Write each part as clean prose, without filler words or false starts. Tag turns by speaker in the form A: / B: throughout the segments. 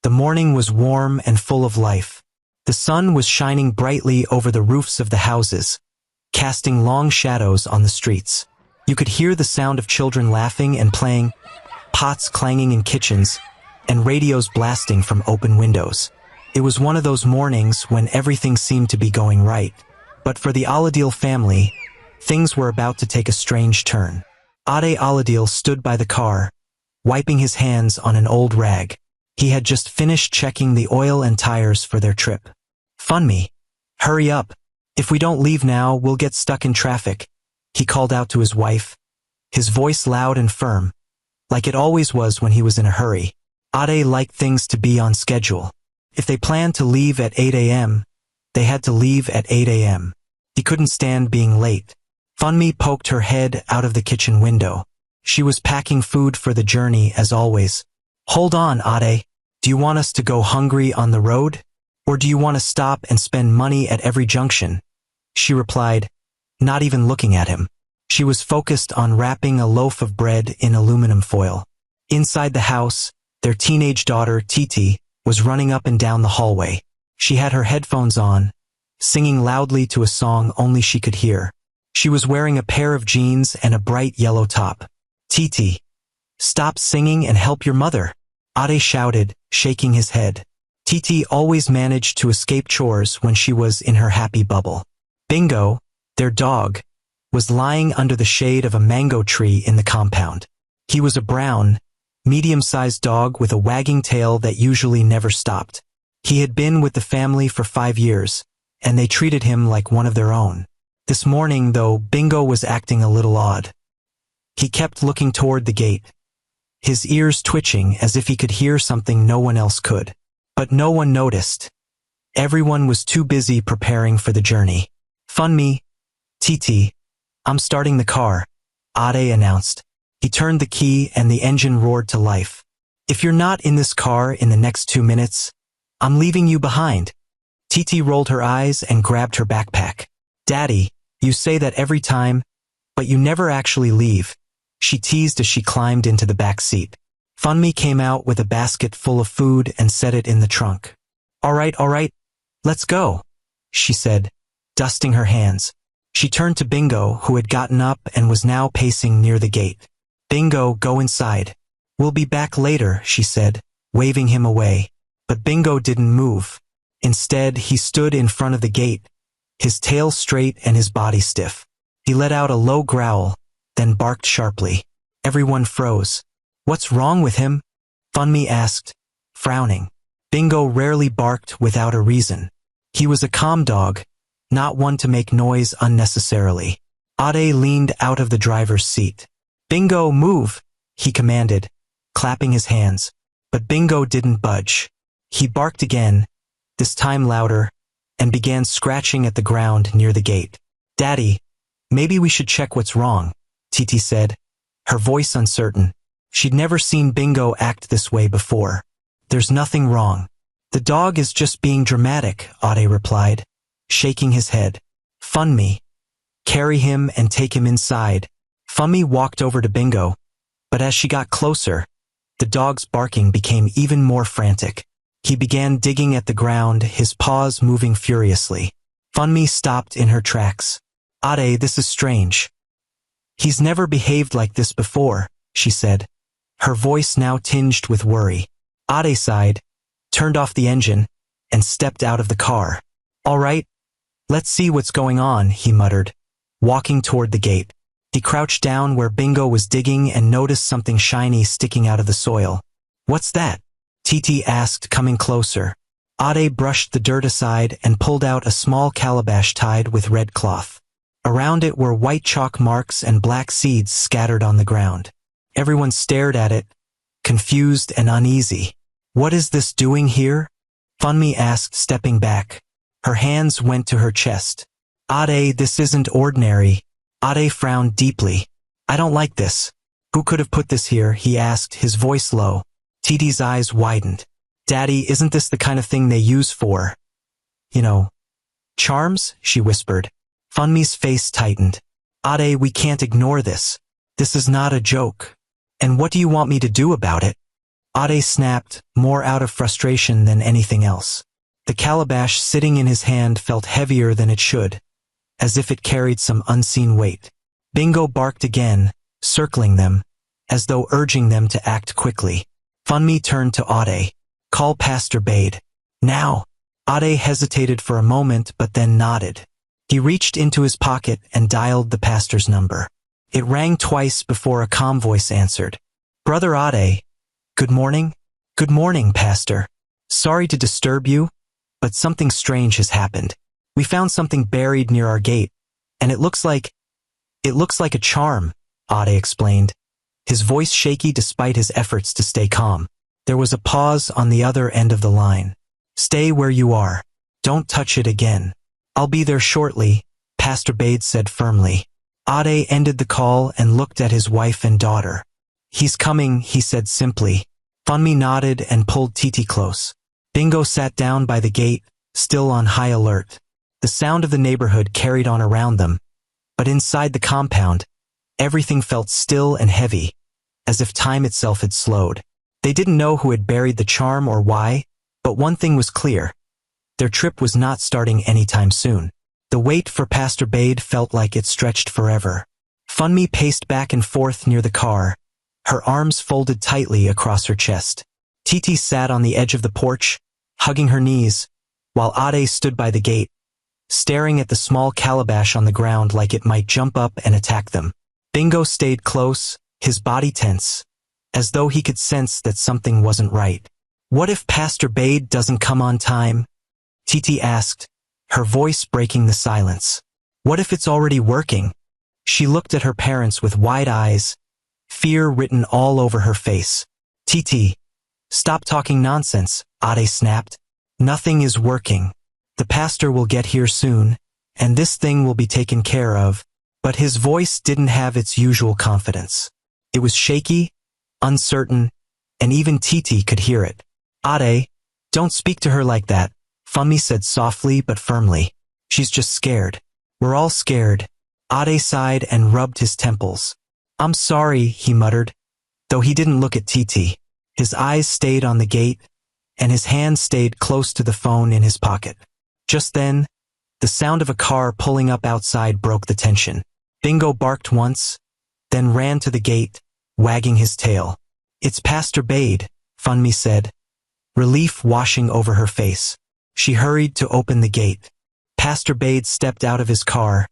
A: The morning was warm and full of life. The sun was shining brightly over the roofs of the houses, casting long shadows on the streets. You could hear the sound of children laughing and playing, pots clanging in kitchens, and radios blasting from open windows. It was one of those mornings when everything seemed to be going right. But for the Aladil family, things were about to take a strange turn. Ade Aladil stood by the car, wiping his hands on an old rag. He had just finished checking the oil and tires for their trip. "Funmi, hurry up. If we don't leave now, we'll get stuck in traffic," he called out to his wife, his voice loud and firm, like it always was when he was in a hurry. Ade liked things to be on schedule. If they planned to leave at 8 a.m., they had to leave at 8 a.m. He couldn't stand being late. Funmi poked her head out of the kitchen window. She was packing food for the journey as always. "Hold on, Ade. Do you want us to go hungry on the road? Or do you want to stop and spend money at every junction?" she replied, not even looking at him. She was focused on wrapping a loaf of bread in aluminum foil. Inside the house, their teenage daughter, Titi, was running up and down the hallway. She had her headphones on, singing loudly to a song only she could hear. She was wearing a pair of jeans and a bright yellow top. "Titi, stop singing and help your mother," Ade shouted, shaking his head. Titi always managed to escape chores when she was in her happy bubble. Bingo, their dog, was lying under the shade of a mango tree in the compound. He was a brown, medium-sized dog with a wagging tail that usually never stopped. He had been with the family for 5 years, and they treated him like one of their own. This morning, though, Bingo was acting a little odd. He kept looking toward the gate, his ears twitching as if he could hear something no one else could. But no one noticed. Everyone was too busy preparing for the journey. "Funmi, Titi, I'm starting the car," Ade announced. He turned the key and the engine roared to life. "If you're not in this car in the next 2 minutes, I'm leaving you behind." Titi rolled her eyes and grabbed her backpack. "Daddy, you say that every time, but you never actually leave," she teased as she climbed into the back seat. Funmi came out with a basket full of food and set it in the trunk. All right, let's go," she said, dusting her hands. She turned to Bingo, who had gotten up and was now pacing near the gate. "Bingo, go inside. We'll be back later," she said, waving him away. But Bingo didn't move. Instead, he stood in front of the gate, his tail straight and his body stiff. He let out a low growl, then barked sharply. Everyone froze. "What's wrong with him?" Funmi asked, frowning. Bingo rarely barked without a reason. He was a calm dog, not one to make noise unnecessarily. Ade leaned out of the driver's seat. "Bingo, move," he commanded, clapping his hands. But Bingo didn't budge. He barked again, this time louder, and began scratching at the ground near the gate. "Daddy, maybe we should check what's wrong," Titi said, her voice uncertain. She'd never seen Bingo act this way before. "There's nothing wrong. The dog is just being dramatic," Ade replied, shaking his head. "Funmi, carry him and take him inside." Funmi walked over to Bingo, but as she got closer, the dog's barking became even more frantic. He began digging at the ground, his paws moving furiously. Funmi stopped in her tracks. "Ade, this is strange. He's never behaved like this before," she said, her voice now tinged with worry. Ade sighed, turned off the engine, and stepped out of the car. "All right, let's see what's going on," he muttered, walking toward the gate. He crouched down where Bingo was digging and noticed something shiny sticking out of the soil. "What's that?" Titi asked, coming closer. Ade brushed the dirt aside and pulled out a small calabash tied with red cloth. Around it were white chalk marks and black seeds scattered on the ground. Everyone stared at it, confused and uneasy. "What is this doing here?" Funmi asked, stepping back. Her hands went to her chest. "Ade, this isn't ordinary." Ade frowned deeply. "I don't like this." "Who could have put this here?" he asked, his voice low. Titi's eyes widened. "Daddy, isn't this the kind of thing they use for, charms?" she whispered. Funmi's face tightened. "Ade, we can't ignore this. This is not a joke." "And what do you want me to do about it?" Ade snapped, more out of frustration than anything else. The calabash sitting in his hand felt heavier than it should, as if it carried some unseen weight. Bingo barked again, circling them, as though urging them to act quickly. Funmi turned to Ade. Call Pastor Bade. Now. Ade hesitated for a moment but then nodded. He reached into his pocket and dialed the pastor's number. It rang twice before a calm voice answered. Brother Ade. Good morning? Good morning, Pastor. Sorry to disturb you, but something strange has happened. We found something buried near our gate, and it looks like a charm, Ade explained, his voice shaky despite his efforts to stay calm. There was a pause on the other end of the line. Stay where you are. Don't touch it again. I'll be there shortly, Pastor Bade said firmly. Ade ended the call and looked at his wife and daughter. He's coming, he said simply. Funmi nodded and pulled Titi close. Bingo sat down by the gate, still on high alert. The sound of the neighborhood carried on around them, but inside the compound, everything felt still and heavy, as if time itself had slowed. They didn't know who had buried the charm or why, but one thing was clear. Their trip was not starting anytime soon. The wait for Pastor Bade felt like it stretched forever. Funmi paced back and forth near the car, her arms folded tightly across her chest. Titi sat on the edge of the porch, hugging her knees, while Ade stood by the gate, staring at the small calabash on the ground like it might jump up and attack them. Bingo stayed close, his body tense, as though he could sense that something wasn't right. What if Pastor Bade doesn't come on time? Titi asked, her voice breaking the silence. What if it's already working? She looked at her parents with wide eyes, fear written all over her face. Titi, stop talking nonsense, Ade snapped. Nothing is working. The pastor will get here soon, and this thing will be taken care of. But his voice didn't have its usual confidence. It was shaky, uncertain, and even Titi could hear it. Ade, don't speak to her like that, Funmi said softly but firmly. She's just scared. We're all scared. Ade sighed and rubbed his temples. I'm sorry, he muttered, though he didn't look at Titi. His eyes stayed on the gate, and his hand stayed close to the phone in his pocket. Just then, the sound of a car pulling up outside broke the tension. Bingo barked once, then ran to the gate, wagging his tail. It's Pastor Bade, Funmi said, relief washing over her face. She hurried to open the gate. Pastor Bade stepped out of his car,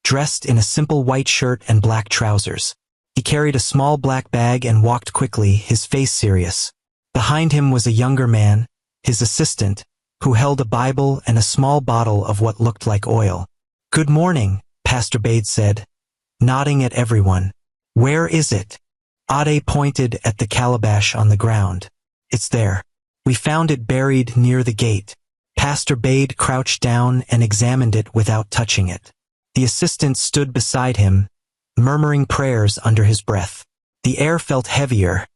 A: dressed in a simple white shirt and black trousers. He carried a small black bag and walked quickly, his face serious. Behind him was a younger man, his assistant, who held a Bible and a small bottle of what looked like oil. Good morning, Pastor Bade said, nodding at everyone. Where is it? Ade pointed at the calabash on the ground. It's there. We found it buried near the gate. Pastor Bade crouched down and examined it without touching it. The assistant stood beside him, murmuring prayers under his breath. The air felt heavier,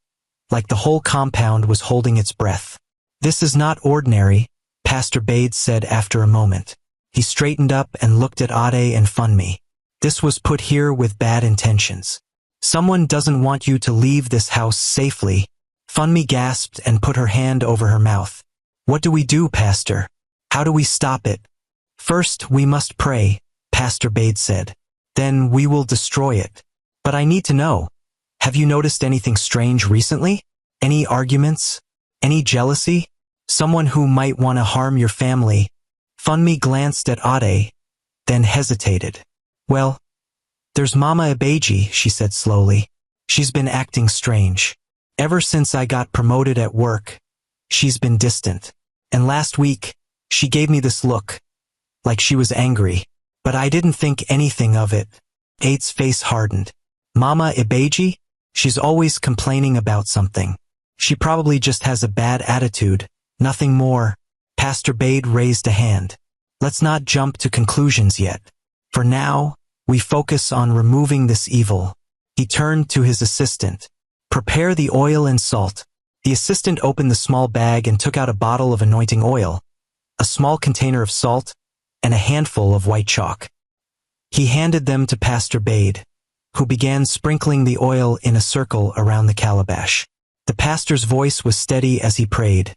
A: like the whole compound was holding its breath. This is not ordinary, Pastor Bade said after a moment. He straightened up and looked at Ade and Funmi. This was put here with bad intentions. Someone doesn't want you to leave this house safely. Funmi gasped and put her hand over her mouth. What do we do, Pastor? How do we stop it? First, we must pray, Pastor Bade said. Then we will destroy it. But I need to know. Have you noticed anything strange recently? Any arguments? Any jealousy? Someone who might want to harm your family? Funmi glanced at Ade, then hesitated. Well, there's Mama Ibeji, she said slowly. She's been acting strange. Ever since I got promoted at work, she's been distant. And last week, she gave me this look, like she was angry. But I didn't think anything of it. Ade's face hardened. Mama Ibeji? She's always complaining about something. She probably just has a bad attitude, nothing more. Pastor Bade raised a hand. Let's not jump to conclusions yet. For now, we focus on removing this evil. He turned to his assistant. Prepare the oil and salt. The assistant opened the small bag and took out a bottle of anointing oil, a small container of salt, and a handful of white chalk. He handed them to Pastor Bade, who began sprinkling the oil in a circle around the calabash. The pastor's voice was steady as he prayed,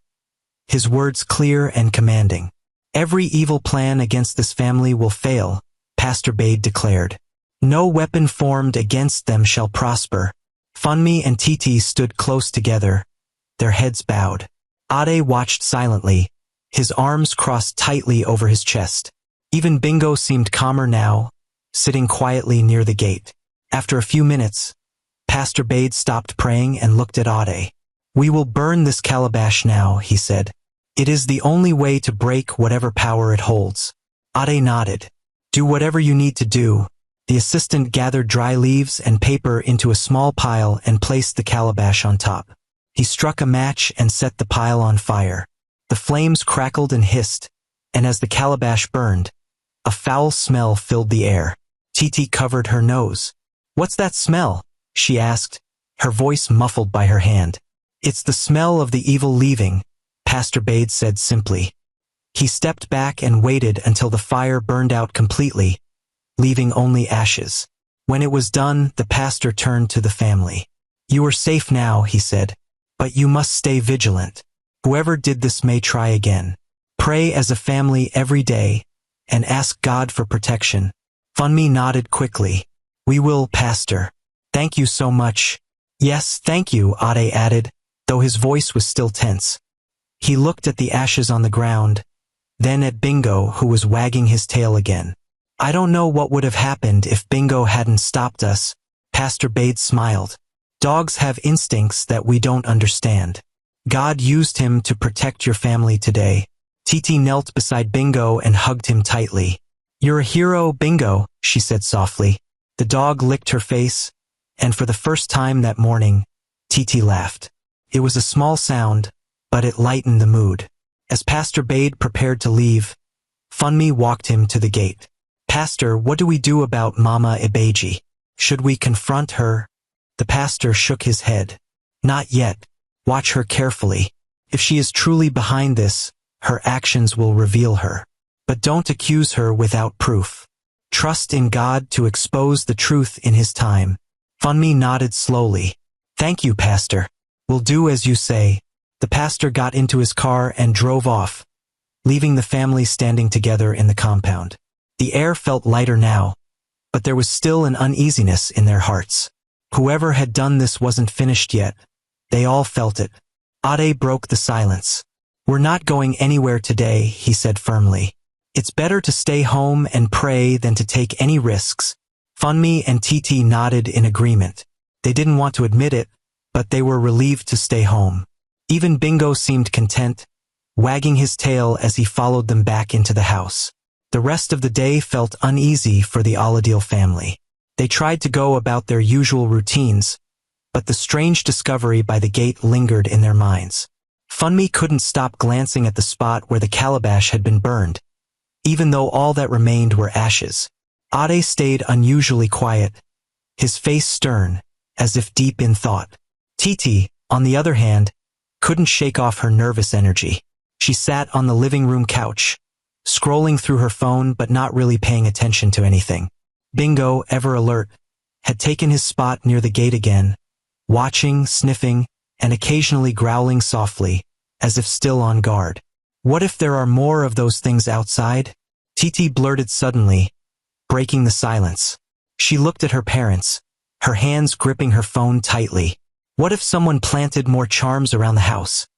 A: his words clear and commanding. Every evil plan against this family will fail, Pastor Bade declared. No weapon formed against them shall prosper. Funmi and Titi stood close together, their heads bowed. Ade watched silently, his arms crossed tightly over his chest. Even Bingo seemed calmer now, sitting quietly near the gate. After a few minutes, Pastor Bade stopped praying and looked at Ade. We will burn this calabash now, he said. It is the only way to break whatever power it holds. Ade nodded. Do whatever you need to do. The assistant gathered dry leaves and paper into a small pile and placed the calabash on top. He struck a match and set the pile on fire. The flames crackled and hissed, and as the calabash burned, a foul smell filled the air. Titi covered her nose. What's that smell? She asked, her voice muffled by her hand. It's the smell of the evil leaving, Pastor Bade said simply. He stepped back and waited until the fire burned out completely, leaving only ashes. When it was done, the pastor turned to the family. You are safe now, he said, but you must stay vigilant. Whoever did this may try again. Pray as a family every day, and ask God for protection. Funmi nodded quickly. We will, Pastor. Thank you so much. Yes, thank you, Ade added, though his voice was still tense. He looked at the ashes on the ground, then at Bingo, who was wagging his tail again. I don't know what would have happened if Bingo hadn't stopped us, Pastor Bade smiled. Dogs have instincts that we don't understand. God used him to protect your family today. Titi knelt beside Bingo and hugged him tightly. You're a hero, Bingo, she said softly. The dog licked her face, and for the first time that morning, Titi laughed. It was a small sound, but it lightened the mood. As Pastor Bade prepared to leave, Funmi walked him to the gate. Pastor, what do we do about Mama Ibeji? Should we confront her? The pastor shook his head. Not yet. Watch her carefully. If she is truly behind this, her actions will reveal her. But don't accuse her without proof. Trust in God to expose the truth in His time. Funmi nodded slowly. Thank you, Pastor. We'll do as you say. The pastor got into his car and drove off, leaving the family standing together in the compound. The air felt lighter now, but there was still an uneasiness in their hearts. Whoever had done this wasn't finished yet. They all felt it. Ade broke the silence. We're not going anywhere today, he said firmly. It's better to stay home and pray than to take any risks. Funmi and Titi nodded in agreement. They didn't want to admit it, but they were relieved to stay home. Even Bingo seemed content, wagging his tail as he followed them back into the house. The rest of the day felt uneasy for the Aladil family. They tried to go about their usual routines, but the strange discovery by the gate lingered in their minds. Funmi couldn't stop glancing at the spot where the calabash had been burned, even though all that remained were ashes. Ade stayed unusually quiet, his face stern, as if deep in thought. Titi, on the other hand, couldn't shake off her nervous energy. She sat on the living room couch, scrolling through her phone but not really paying attention to anything. Bingo, ever alert, had taken his spot near the gate again, watching, sniffing, and occasionally growling softly, as if still on guard. What if there are more of those things outside? Titi blurted suddenly, breaking the silence. She looked at her parents, her hands gripping her phone tightly. What if someone planted more charms around the house?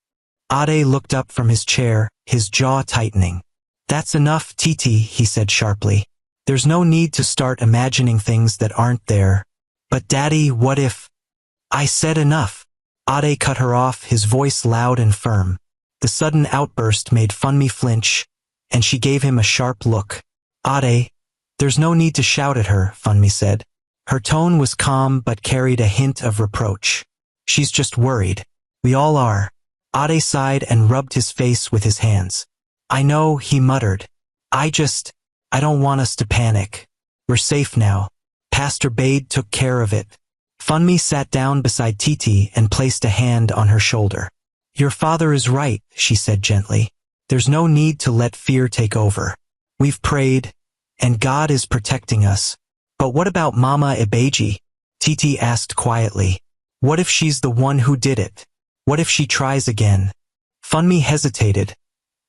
A: Ade looked up from his chair, his jaw tightening. That's enough, Titi, he said sharply. There's no need to start imagining things that aren't there. But Daddy, what if... I said enough. Ade cut her off, his voice loud and firm. The sudden outburst made Funmi flinch, and she gave him a sharp look. Ade, there's no need to shout at her, Funmi said. Her tone was calm but carried a hint of reproach. She's just worried. We all are. Ade sighed and rubbed his face with his hands. I know, he muttered. I don't want us to panic. We're safe now. Pastor Bade took care of it. Funmi sat down beside Titi and placed a hand on her shoulder. Your father is right, she said gently. There's no need to let fear take over. We've prayed, and God is protecting us. But what about Mama Ibeji? Titi asked quietly. What if she's the one who did it? What if she tries again? Funmi hesitated,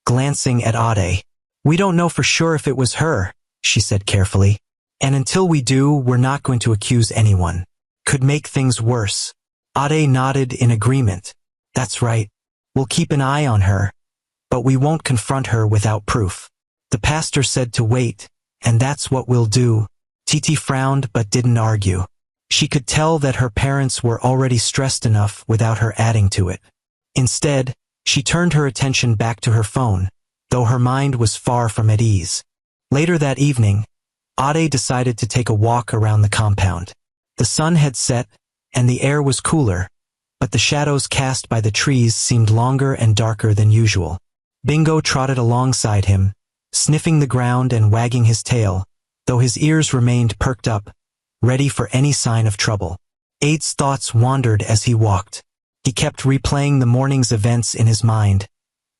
A: glancing at Ade. We don't know for sure if it was her, she said carefully. And until we do, we're not going to accuse anyone. Could make things worse. Ade nodded in agreement. That's right. We'll keep an eye on her. But we won't confront her without proof. The pastor said to wait, and that's what we'll do. Titi frowned but didn't argue. She could tell that her parents were already stressed enough without her adding to it. Instead, she turned her attention back to her phone, though her mind was far from at ease. Later that evening, Ade decided to take a walk around the compound. The sun had set, and the air was cooler, but the shadows cast by the trees seemed longer and darker than usual. Bingo trotted alongside him, sniffing the ground and wagging his tail, though his ears remained perked up, ready for any sign of trouble. Ade's thoughts wandered as he walked. He kept replaying the morning's events in his mind,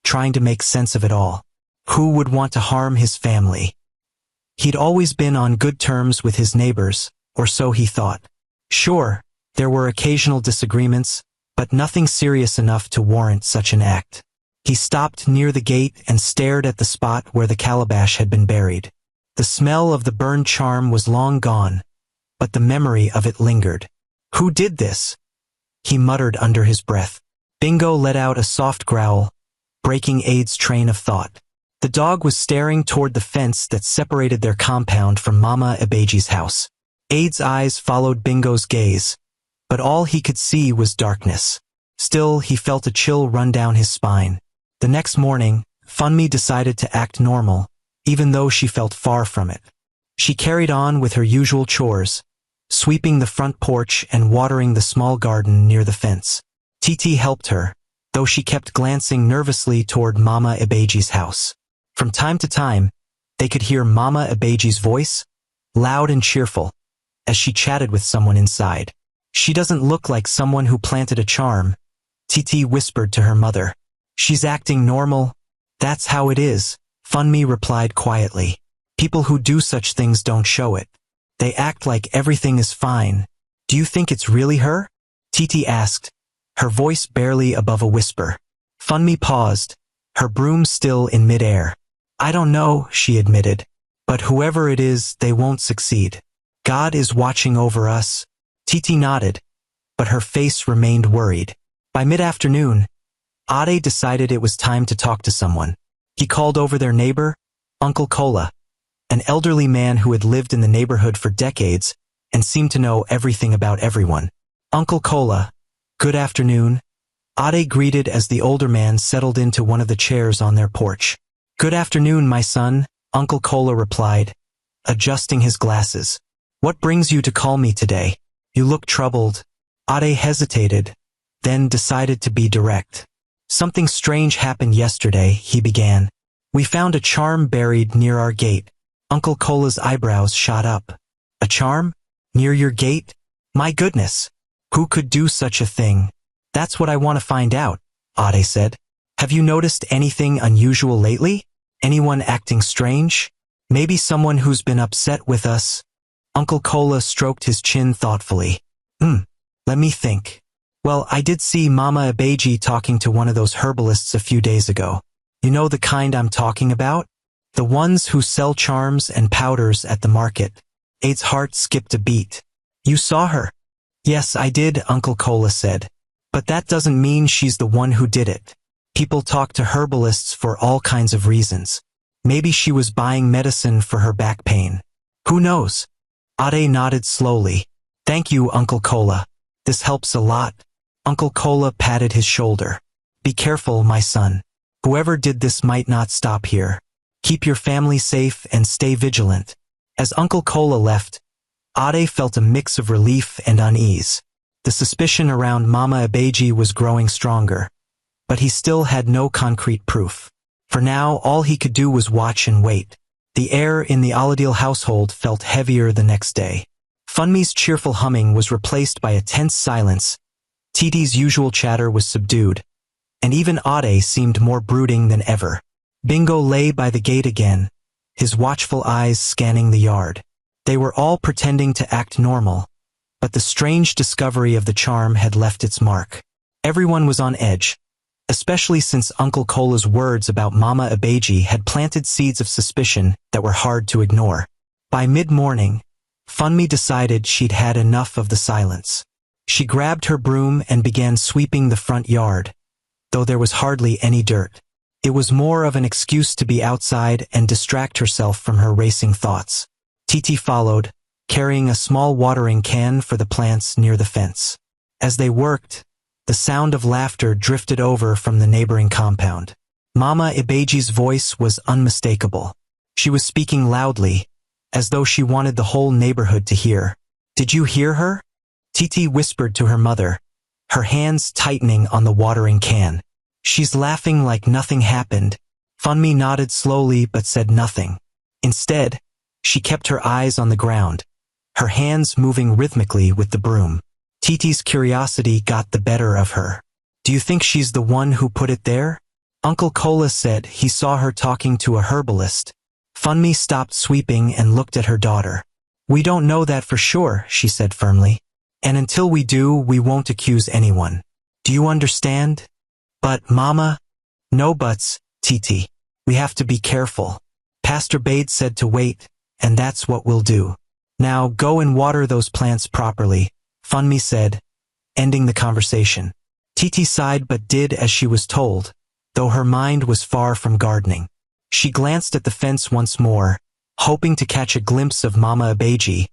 A: trying to make sense of it all. Who would want to harm his family? He'd always been on good terms with his neighbors, or so he thought. Sure, there were occasional disagreements, but nothing serious enough to warrant such an act. He stopped near the gate and stared at the spot where the calabash had been buried. The smell of the burned charm was long gone, but the memory of it lingered. Who did this? He muttered under his breath. Bingo let out a soft growl, breaking Ade's train of thought. The dog was staring toward the fence that separated their compound from Mama Abeji's house. Ade's eyes followed Bingo's gaze, but all he could see was darkness. Still, he felt a chill run down his spine. The next morning, Funmi decided to act normal, even though she felt far from it. She carried on with her usual chores, sweeping the front porch and watering the small garden near the fence. Titi helped her, though she kept glancing nervously toward Mama Abeji's house. From time to time, they could hear Mama Abeji's voice, loud and cheerful, as she chatted with someone inside. She doesn't look like someone who planted a charm, Titi whispered to her mother. She's acting normal. That's how it is, Funmi replied quietly. People who do such things don't show it. They act like everything is fine. Do you think it's really her? Titi asked, her voice barely above a whisper. Funmi paused, her broom still in midair. I don't know, she admitted. But whoever it is, they won't succeed. God is watching over us. Titi nodded, but her face remained worried. By mid-afternoon, Ade decided it was time to talk to someone. He called over their neighbor, Uncle Kola, an elderly man who had lived in the neighborhood for decades and seemed to know everything about everyone. Uncle Kola, good afternoon, Ade greeted as the older man settled into one of the chairs on their porch. Good afternoon, my son, Uncle Kola replied, adjusting his glasses. What brings you to call me today? You look troubled. Ade hesitated, then decided to be direct. Something strange happened yesterday, he began. We found a charm buried near our gate. Uncle Kola's eyebrows shot up. A charm? Near your gate? My goodness! Who could do such a thing? That's what I want to find out, Ade said. Have you noticed anything unusual lately? Anyone acting strange? Maybe someone who's been upset with us? Uncle Kola stroked his chin thoughtfully. Let me think. Well, I did see Mama Abeji talking to one of those herbalists a few days ago. You know the kind I'm talking about? The ones who sell charms and powders at the market. Ade's heart skipped a beat. You saw her? Yes, I did, Uncle Kola said. But that doesn't mean she's the one who did it. People talk to herbalists for all kinds of reasons. Maybe she was buying medicine for her back pain. Who knows? Ade nodded slowly. Thank you, Uncle Kola. This helps a lot. Uncle Kola patted his shoulder. Be careful, my son. Whoever did this might not stop here. Keep your family safe and stay vigilant. As Uncle Kola left, Ade felt a mix of relief and unease. The suspicion around Mama Abeji was growing stronger, but he still had no concrete proof. For now, all he could do was watch and wait. The air in the Aladil household felt heavier the next day. Funmi's cheerful humming was replaced by a tense silence. Titi's usual chatter was subdued, and even Ade seemed more brooding than ever. Bingo lay by the gate again, his watchful eyes scanning the yard. They were all pretending to act normal, but the strange discovery of the charm had left its mark. Everyone was on edge, especially since Uncle Kola's words about Mama Abeji had planted seeds of suspicion that were hard to ignore. By mid-morning, Funmi decided she'd had enough of the silence. She grabbed her broom and began sweeping the front yard, though there was hardly any dirt. It was more of an excuse to be outside and distract herself from her racing thoughts. Titi followed, carrying a small watering can for the plants near the fence. As they worked, the sound of laughter drifted over from the neighboring compound. Mama Ibeji's voice was unmistakable. She was speaking loudly, as though she wanted the whole neighborhood to hear. "Did you hear her?" Titi whispered to her mother, her hands tightening on the watering can. "She's laughing like nothing happened." Funmi nodded slowly but said nothing. Instead, she kept her eyes on the ground, her hands moving rhythmically with the broom. Titi's curiosity got the better of her. "Do you think she's the one who put it there?" Uncle Kola said he saw her talking to a herbalist. Funmi stopped sweeping and looked at her daughter. "We don't know that for sure," she said firmly. "And until we do, we won't accuse anyone. Do you understand?" "But, Mama..." "No buts, Titi. We have to be careful. Pastor Bade said to wait, and that's what we'll do. Now go and water those plants properly," Funmi said, ending the conversation. Titi sighed but did as she was told, though her mind was far from gardening. She glanced at the fence once more, hoping to catch a glimpse of Mama Abeji,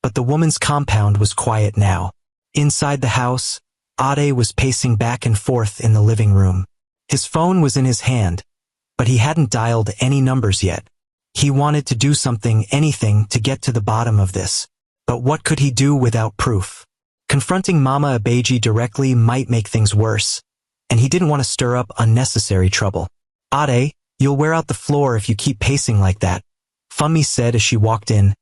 A: but the woman's compound was quiet now. Inside the house, Ade was pacing back and forth in the living room. His phone was in his hand, but he hadn't dialed any numbers yet. He wanted to do something, anything, to get to the bottom of this. But what could he do without proof? Confronting Mama Abeji directly might make things worse, and he didn't want to stir up unnecessary trouble. "Ade, you'll wear out the floor if you keep pacing like that," Funmi said as she walked in,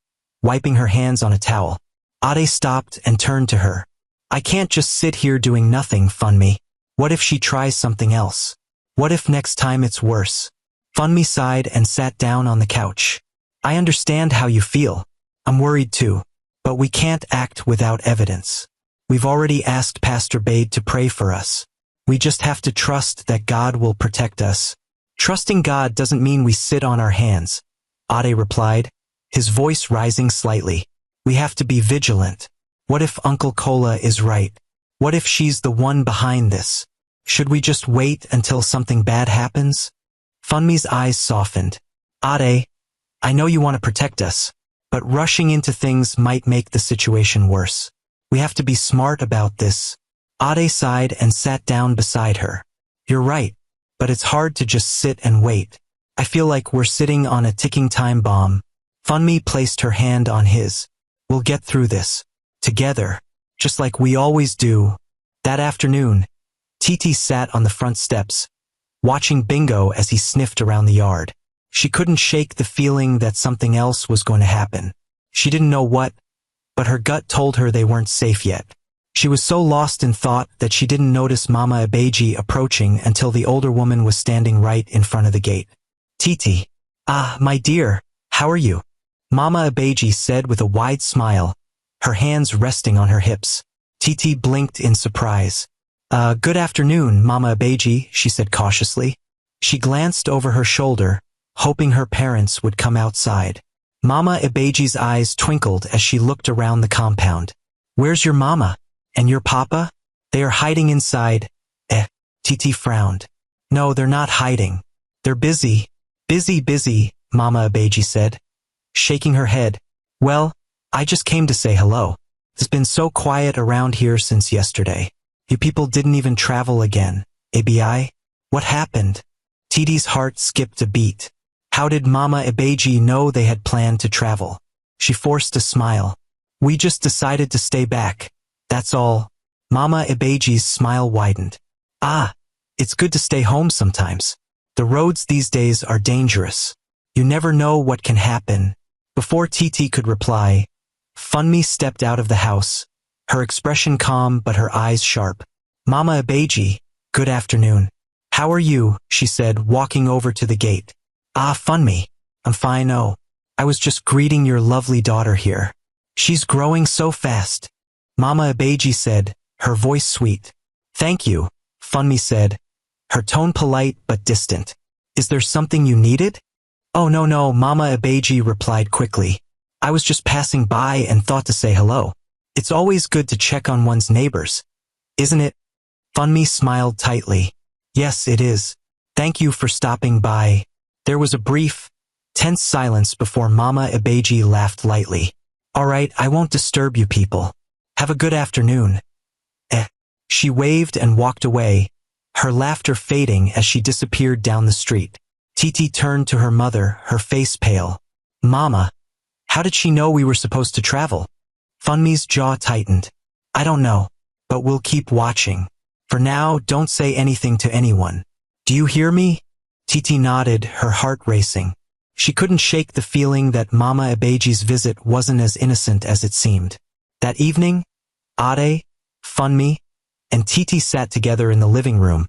A: wiping her hands on a towel. Ade stopped and turned to her. "I can't just sit here doing nothing, Funmi. What if she tries something else? What if next time it's worse?" Funmi sighed and sat down on the couch. "I understand how you feel. I'm worried too. But we can't act without evidence. We've already asked Pastor Bade to pray for us. We just have to trust that God will protect us." "Trusting God doesn't mean we sit on our hands," Ade replied, his voice rising slightly. "We have to be vigilant. What if Uncle Kola is right? What if she's the one behind this? Should we just wait until something bad happens?" Funmi's eyes softened. "Ade, I know you want to protect us, but rushing into things might make the situation worse. We have to be smart about this." Ade sighed and sat down beside her. "You're right, but it's hard to just sit and wait. I feel like we're sitting on a ticking time bomb." Funmi placed her hand on his. "We'll get through this. Together. Just like we always do." That afternoon, Titi sat on the front steps, watching Bingo as he sniffed around the yard. She couldn't shake the feeling that something else was going to happen. She didn't know what, but her gut told her they weren't safe yet. She was so lost in thought that she didn't notice Mama Abeji approaching until the older woman was standing right in front of the gate. "Titi. Ah, my dear, how are you?" Mama Abeji said with a wide smile, her hands resting on her hips. Titi blinked in surprise. Good afternoon, Mama Abeji," she said cautiously. She glanced over her shoulder, hoping her parents would come outside. Mama Abeji's eyes twinkled as she looked around the compound. "Where's your mama? And your papa? They are hiding inside." Titi frowned. "No, they're not hiding. They're busy." Busy, Mama Abeji said, shaking her head. "Well, I just came to say hello. It's been so quiet around here since yesterday. You people didn't even travel again, ABI? What happened?" Titi's heart skipped a beat. How did Mama Abeji know they had planned to travel? She forced a smile. "We just decided to stay back. That's all." Mama Abeji's smile widened. "Ah, it's good to stay home sometimes. The roads these days are dangerous. You never know what can happen." Before Titi could reply, Funmi stepped out of the house, her expression calm but her eyes sharp. "Mama Abeji, good afternoon. How are you?" she said, walking over to the gate. "Ah, Funmi, I'm fine. Oh, I was just greeting your lovely daughter here. She's growing so fast," Mama Abeji said, her voice sweet. Thank you, Funmi said, her tone polite but distant. Is there something you needed? Oh no, Mama Abeji replied quickly. I was just passing by and thought to say hello. It's always good to check on one's neighbors, isn't it? Funmi smiled tightly. Yes, it is. Thank you for stopping by. There was a brief, tense silence before Mama Abeji laughed lightly. All right, I won't disturb you people. Have a good afternoon. She waved and walked away, her laughter fading as she disappeared down the street. Titi turned to her mother, her face pale. Mama, how did she know we were supposed to travel? Funmi's jaw tightened. I don't know, but we'll keep watching. For now, don't say anything to anyone. Do you hear me? Titi nodded, her heart racing. She couldn't shake the feeling that Mama Abeji's visit wasn't as innocent as it seemed. That evening, Ade, Funmi, and Titi sat together in the living room,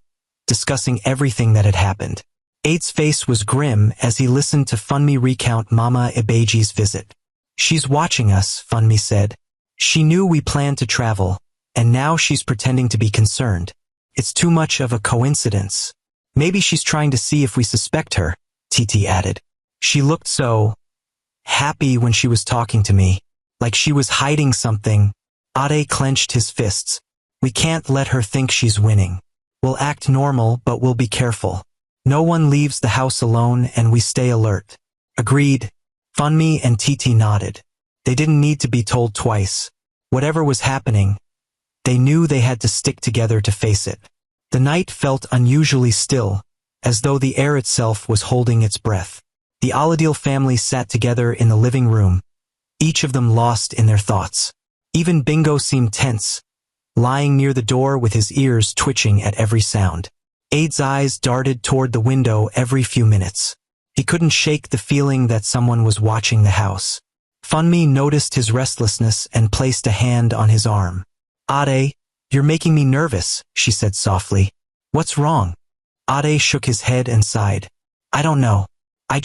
A: discussing everything that had happened. Ade's face was grim as he listened to Funmi recount Mama Abeji's visit. She's watching us, Funmi said. She knew we planned to travel, and now she's pretending to be concerned. It's too much of a coincidence. Maybe she's trying to see if we suspect her, Titi added. She looked so happy when she was talking to me, like she was hiding something. Ade clenched his fists. We can't let her think she's winning. We'll act normal, but we'll be careful. No one leaves the house alone and we stay alert. Agreed. Funmi and Titi nodded. They didn't need to be told twice. Whatever was happening, they knew they had to stick together to face it. The night felt unusually still, as though the air itself was holding its breath. The Aladil family sat together in the living room, each of them lost in their thoughts. Even Bingo seemed tense, lying near the door with his ears twitching at every sound. Ade's eyes darted toward the window every few minutes. He couldn't shake the feeling that someone was watching the house. Funmi noticed his restlessness and placed a hand on his arm. Ade, you're making me nervous, she said softly. What's wrong? Ade shook his head and sighed. I don't know. I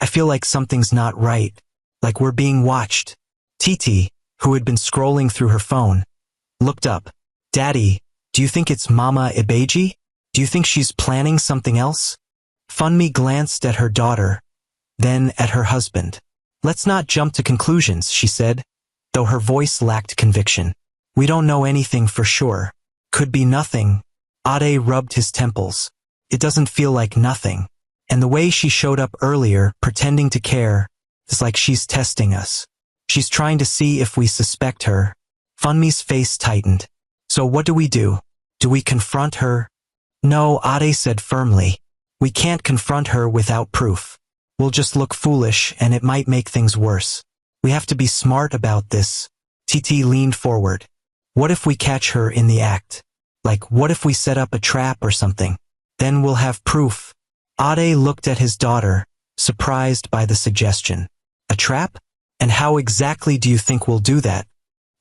A: feel like something's not right, like we're being watched. Titi, who had been scrolling through her phone, looked up. Daddy, do you think it's Mama Abeji? Do you think she's planning something else? Funmi glanced at her daughter, then at her husband. Let's not jump to conclusions, she said, though her voice lacked conviction. We don't know anything for sure. Could be nothing. Ade rubbed his temples. It doesn't feel like nothing. And the way she showed up earlier, pretending to care, is like she's testing us. She's trying to see if we suspect her. Funmi's face tightened. So what do? Do we confront her? No, Ade said firmly. We can't confront her without proof. We'll just look foolish and it might make things worse. We have to be smart about this. Titi leaned forward. What if we catch her in the act? Like, what if we set up a trap or something? Then we'll have proof. Ade looked at his daughter, surprised by the suggestion. A trap? And how exactly do you think we'll do that?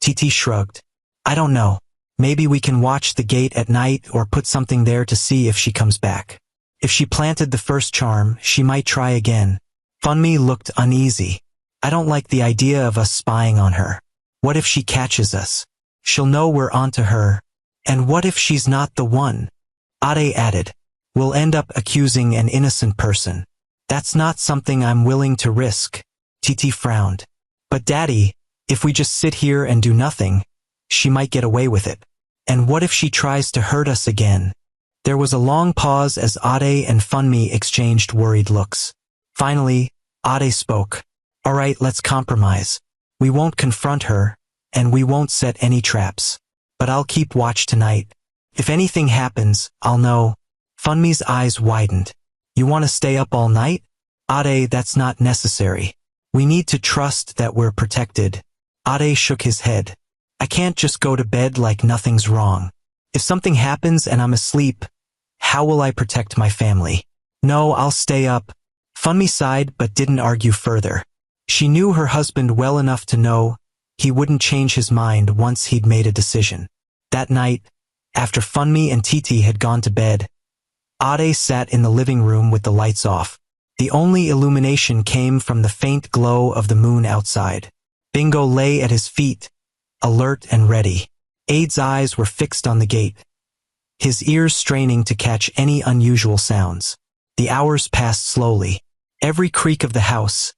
A: Titi shrugged. I don't know. Maybe we can watch the gate at night or put something there to see if she comes back. If she planted the first charm, she might try again. Funmi looked uneasy. I don't like the idea of us spying on her. What if she catches us? She'll know we're onto her. And what if she's not the one? Ade added. We'll end up accusing an innocent person. That's not something I'm willing to risk. Titi frowned. But Daddy, if we just sit here and do nothing, she might get away with it. And what if she tries to hurt us again? There was a long pause as Ade and Funmi exchanged worried looks. Finally, Ade spoke. All right, let's compromise. We won't confront her, and we won't set any traps. But I'll keep watch tonight. If anything happens, I'll know. Funmi's eyes widened. You want to stay up all night? Ade, that's not necessary. We need to trust that we're protected. Ade shook his head. I can't just go to bed like nothing's wrong. If something happens and I'm asleep, how will I protect my family? No, I'll stay up. Funmi sighed but didn't argue further. She knew her husband well enough to know he wouldn't change his mind once he'd made a decision. That night, after Funmi and Titi had gone to bed, Ade sat in the living room with the lights off. The only illumination came from the faint glow of the moon outside. Bingo lay at his feet, alert and ready. Ade's eyes were fixed on the gate, his ears straining to catch any unusual sounds. The hours passed slowly. Every creak of the house,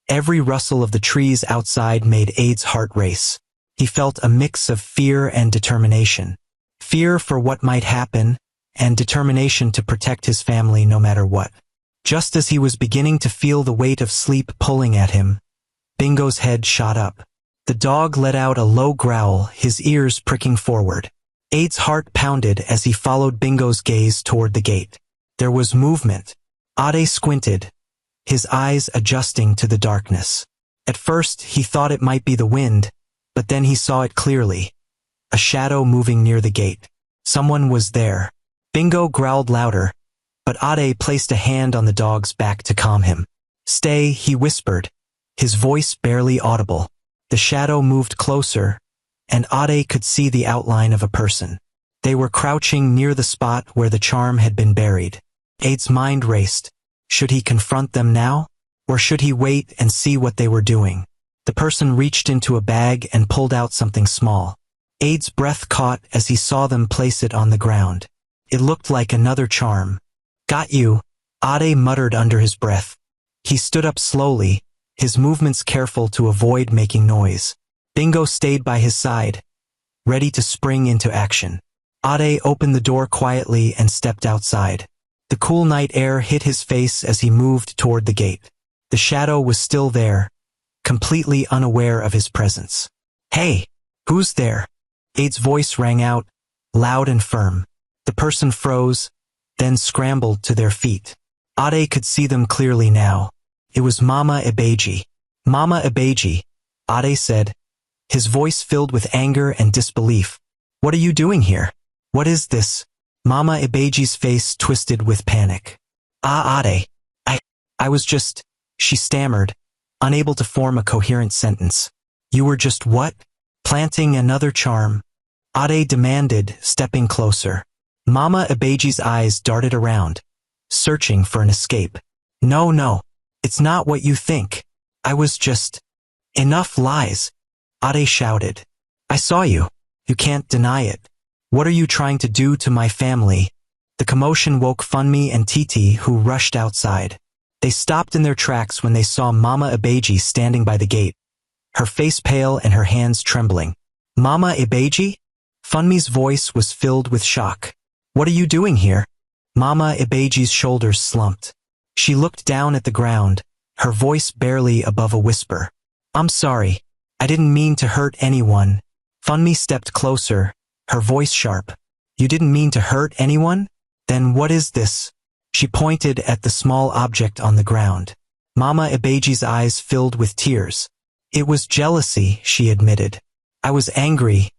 A: every rustle of the trees outside made Ade's heart race. He felt a mix of fear and determination. Fear for what might happen, and determination to protect his family no matter what. Just as he was beginning to feel the weight of sleep pulling at him, Bingo's head shot up. The dog let out a low growl, his ears pricking forward. Ade's heart pounded as he followed Bingo's gaze toward the gate. There was movement. Ade squinted, his eyes adjusting to the darkness. At first, he thought it might be the wind, but then he saw it clearly. A shadow moving near the gate. Someone was there. Bingo growled louder, but Ade placed a hand on the dog's back to calm him. "Stay," he whispered, his voice barely audible. The shadow moved closer, and Ade could see the outline of a person. They were crouching near the spot where the charm had been buried. Ade's mind raced. Should he confront them now? Or should he wait and see what they were doing? The person reached into a bag and pulled out something small. Ade's breath caught as he saw them place it on the ground. It looked like another charm. "Got you," Ade muttered under his breath. He stood up slowly, his movements careful to avoid making noise. Bingo stayed by his side, ready to spring into action. Ade opened the door quietly and stepped outside. The cool night air hit his face as he moved toward the gate. The shadow was still there, completely unaware of his presence. "Hey, who's there?" Ade's voice rang out, loud and firm. The person froze, then scrambled to their feet. Ade could see them clearly now. It was Mama Ibeji. "Mama Ibeji," Ade said, his voice filled with anger and disbelief. "What are you doing here? What is this?" Mama Ibeji's face twisted with panic. Ade, I was just," she stammered, unable to form a coherent sentence. "You were just what?" "Planting another charm," Ade demanded, stepping closer. Mama Ibeji's eyes darted around, searching for an escape. No, it's not what you think. I was just..." "Enough lies," Ade shouted. "I saw you. You can't deny it. What are you trying to do to my family?" The commotion woke Funmi and Titi, who rushed outside. They stopped in their tracks when they saw Mama Ibeji standing by the gate, her face pale and her hands trembling. "Mama Ibeji?" Funmi's voice was filled with shock. "What are you doing here?" Mama Ibeji's shoulders slumped. She looked down at the ground, her voice barely above a whisper. "I'm sorry. I didn't mean to hurt anyone." Funmi stepped closer, her voice sharp. "You didn't mean to hurt anyone? Then what is this?" She pointed at the small object on the ground. Mama Ibeji's eyes filled with tears. "It was jealousy," she admitted. "I was angry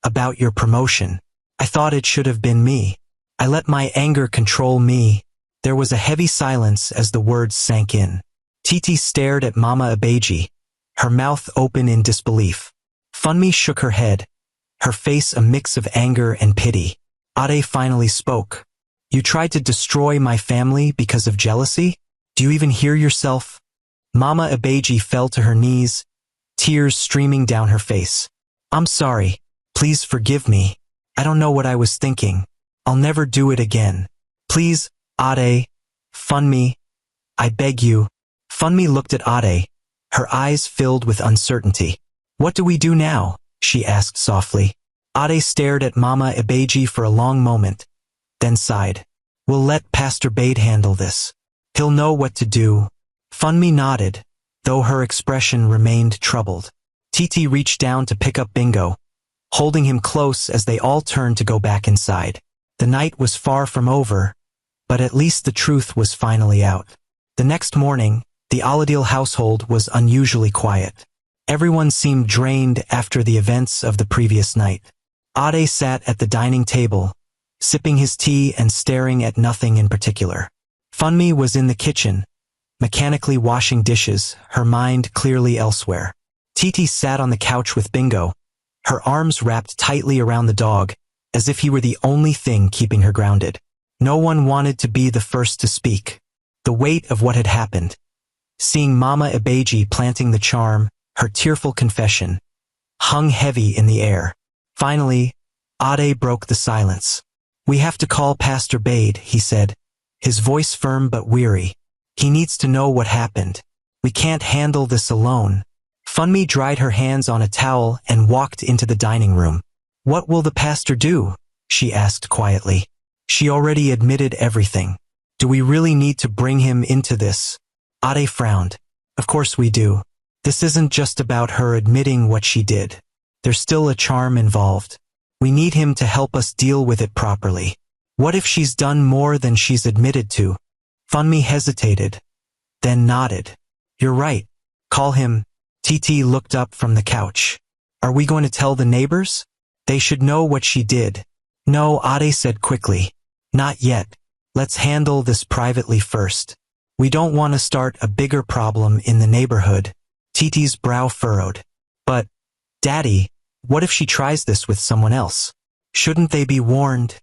A: about your promotion. I thought it should have been me. I let my anger control me." There was a heavy silence as the words sank in. Titi stared at Mama Ibeji, her mouth open in disbelief. Funmi shook her head, her face a mix of anger and pity. Ade finally spoke. "You tried to destroy my family because of jealousy? Do you even hear yourself?" Mama Ibeji fell to her knees, tears streaming down her face. "I'm sorry. Please forgive me. I don't know what I was thinking. I'll never do it again. Please, Ade, Funmi, I beg you." Funmi looked at Ade, her eyes filled with uncertainty. "What do we do now?" she asked softly. Ade stared at Mama Ibeji for a long moment, then sighed. "We'll let Pastor Bade handle this. He'll know what to do." Funmi nodded, though her expression remained troubled. Titi reached down to pick up Bingo, holding him close as they all turned to go back inside. The night was far from over, but at least the truth was finally out. The next morning, the Aladil household was unusually quiet. Everyone seemed drained after the events of the previous night. Ade sat at the dining table, sipping his tea and staring at nothing in particular. Funmi was in the kitchen, mechanically washing dishes, her mind clearly elsewhere. Titi sat on the couch with Bingo, her arms wrapped tightly around the dog, as if he were the only thing keeping her grounded. No one wanted to be the first to speak. The weight of what had happened, seeing Mama Ibeji planting the charm, her tearful confession, hung heavy in the air. Finally, Ade broke the silence. We have to call Pastor Bade, he said, his voice firm but weary. He needs to know what happened. We can't handle this alone. Funmi dried her hands on a towel and walked into the dining room. What will the pastor do? She asked quietly. She already admitted everything. Do we really need to bring him into this? Ade frowned. Of course we do. This isn't just about her admitting what she did. There's still a charm involved. We need him to help us deal with it properly. What if she's done more than she's admitted to? Funmi hesitated, then nodded. You're right. Call him. Titi looked up from the couch. Are we going to tell the neighbors? They should know what she did. No, Ade said quickly. Not yet. Let's handle this privately first. We don't want to start a bigger problem in the neighborhood. Titi's brow furrowed. But, Daddy, what if she tries this with someone else? Shouldn't they be warned?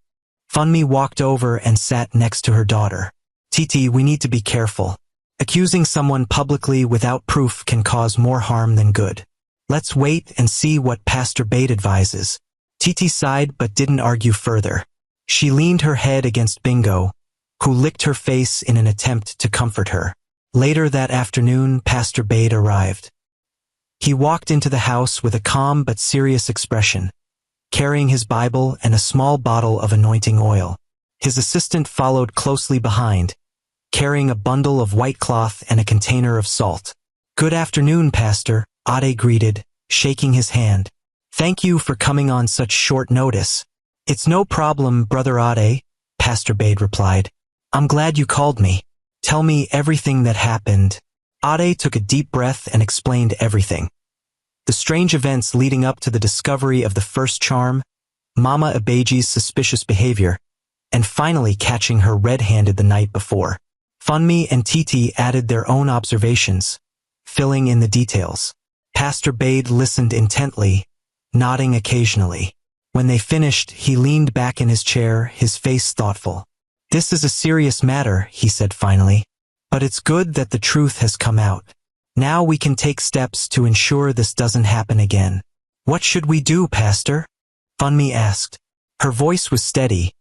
A: Funmi walked over and sat next to her daughter. Titi, we need to be careful. Accusing someone publicly without proof can cause more harm than good. Let's wait and see what Pastor Bade advises. Titi sighed but didn't argue further. She leaned her head against Bingo, who licked her face in an attempt to comfort her. Later that afternoon, Pastor Bade arrived. He walked into the house with a calm but serious expression, carrying his Bible and a small bottle of anointing oil. His assistant followed closely behind, carrying a bundle of white cloth and a container of salt. Good afternoon, Pastor, Ade greeted, shaking his hand. Thank you for coming on such short notice. It's no problem, Brother Ade, Pastor Bade replied. I'm glad you called me. Tell me everything that happened. Ade took a deep breath and explained everything. The strange events leading up to the discovery of the first charm, Mama Abeji's suspicious behavior, and finally catching her red-handed the night before. Funmi and Titi added their own observations, filling in the details. Pastor Bade listened intently, nodding occasionally. When they finished, he leaned back in his chair, his face thoughtful. This is a serious matter, he said finally. But it's good that the truth has come out. Now we can take steps to ensure this doesn't happen again. What should we do, Pastor? Funmi asked. Her voice was steady,